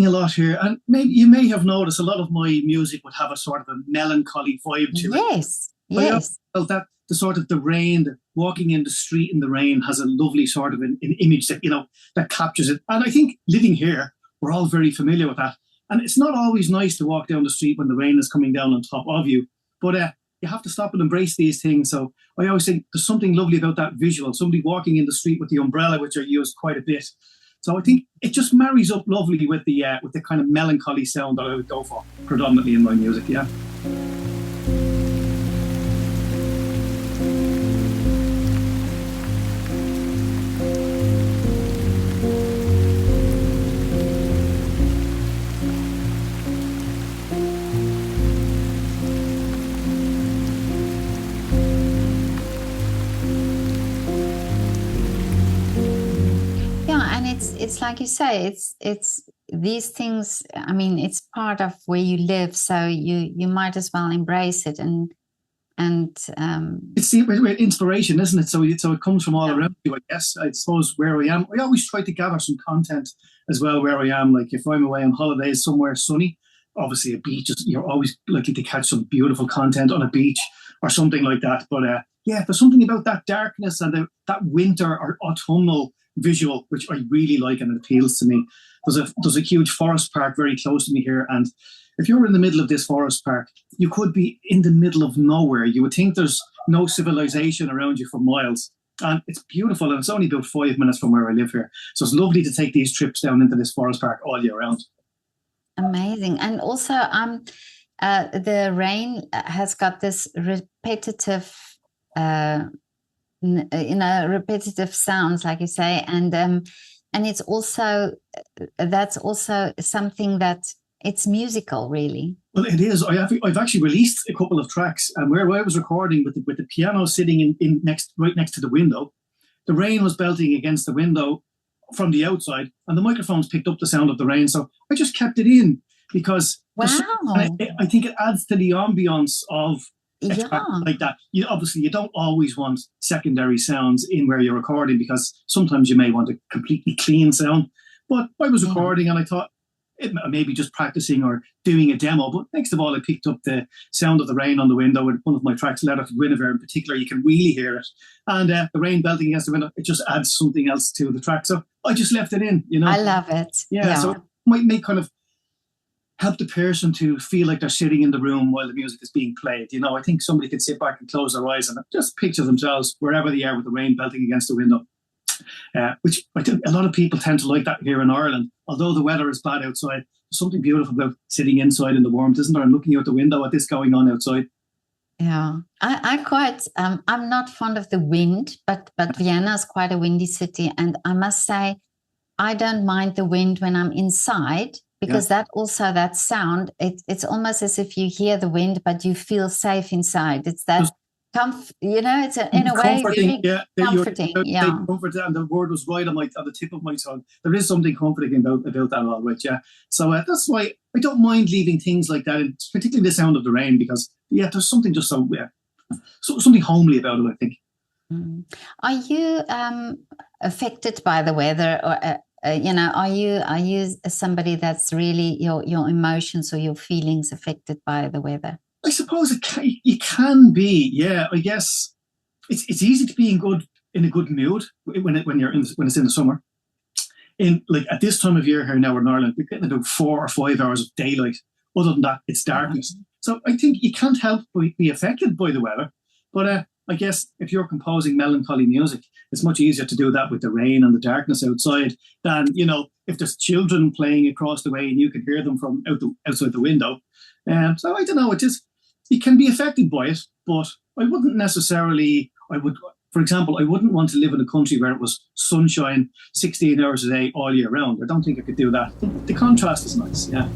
a lot here, and maybe you may have noticed a lot of my music would have a sort of a melancholy vibe to it. Yes, I also yes. felt that the sort of the rain, walking in the street in the rain, has a lovely sort of an image that that captures it. And I think living here, we're all very familiar with that. And it's not always nice to walk down the street when the rain is coming down on top of you, but you have to stop and embrace these things. So I always think there's something lovely about that visual. Somebody walking in the street with the umbrella, which I use quite a bit. So I think it just marries up lovely with the kind of melancholy sound that I would go for predominantly in my music. Yeah. It's like you say, it's these things. I mean, it's part of where you live, so you might as well embrace it and it's the inspiration, isn't it? So it comes from all around you, I guess. I suppose where I am, I always try to gather some content as well where I am. Like if I'm away on holidays somewhere sunny, obviously a beach you're always likely to catch some beautiful content on a beach or something like that. But there's something about that darkness and that winter or autumnal visual which I really like, and it appeals to me. There's a huge forest park very close to me here, and if you're in the middle of this forest park, you could be in the middle of nowhere. You would think there's no civilization around you for miles, and it's beautiful, and it's only about 5 minutes from where I live here. So it's lovely to take these trips down into this forest park all year round. Amazing. And also the rain has got this repetitive repetitive sounds, like you say, and it's also that's also something that it's musical, really. Well, it is. I've actually released a couple of tracks, and where I was recording with the piano sitting right next to the window, the rain was belting against the window from the outside, and the microphones picked up the sound of the rain. So I just kept it in because I think it adds to the ambience of a track like that. You don't always want secondary sounds in where you're recording, because sometimes you may want a completely clean sound. But I was recording and I thought it maybe just practicing or doing a demo. But next of all, I picked up the sound of the rain on the window with one of my tracks, Letter to Guinevere in particular. You can really hear it. And the rain belting against the window, it just adds something else to the track. So I just left it in, I love it. Yeah. So it might kind of help the person to feel like they're sitting in the room while the music is being played. I think somebody could sit back and close their eyes and just picture themselves wherever they are with the rain belting against the window. Which I think a lot of people tend to like that here in Ireland. Although the weather is bad outside, there's something beautiful about sitting inside in the warmth, isn't there? And looking out the window at this going on outside. Yeah, I quite. I'm not fond of the wind, but Vienna is quite a windy city, and I must say, I don't mind the wind when I'm inside, because that sound. It's almost as if you hear the wind, but you feel safe inside. It's that. It's in a way really comforting. Comfort, and the word was right on the tip of my tongue. There is something comforting about that, all right. Yeah. So that's why I don't mind leaving things like that, and particularly the sound of the rain, because there's something just something homely about it, I think. Are you affected by the weather, or are you somebody that's really your emotions or your feelings affected by the weather? I suppose you can be, yeah. I guess it's easy to be in a good mood when it's in the summer. At this time of year here now in Ireland, we're getting about 4 or 5 hours of daylight. Other than that, it's darkness. So I think you can't help but be affected by the weather. But I guess if you're composing melancholy music, it's much easier to do that with the rain and the darkness outside than if there's children playing across the way and you can hear them from outside the window. So I don't know. You can be affected by it, but I wouldn't necessarily. For example, I wouldn't want to live in a country where it was sunshine 16 hours a day all year round. I don't think I could do that. The contrast is nice, yeah.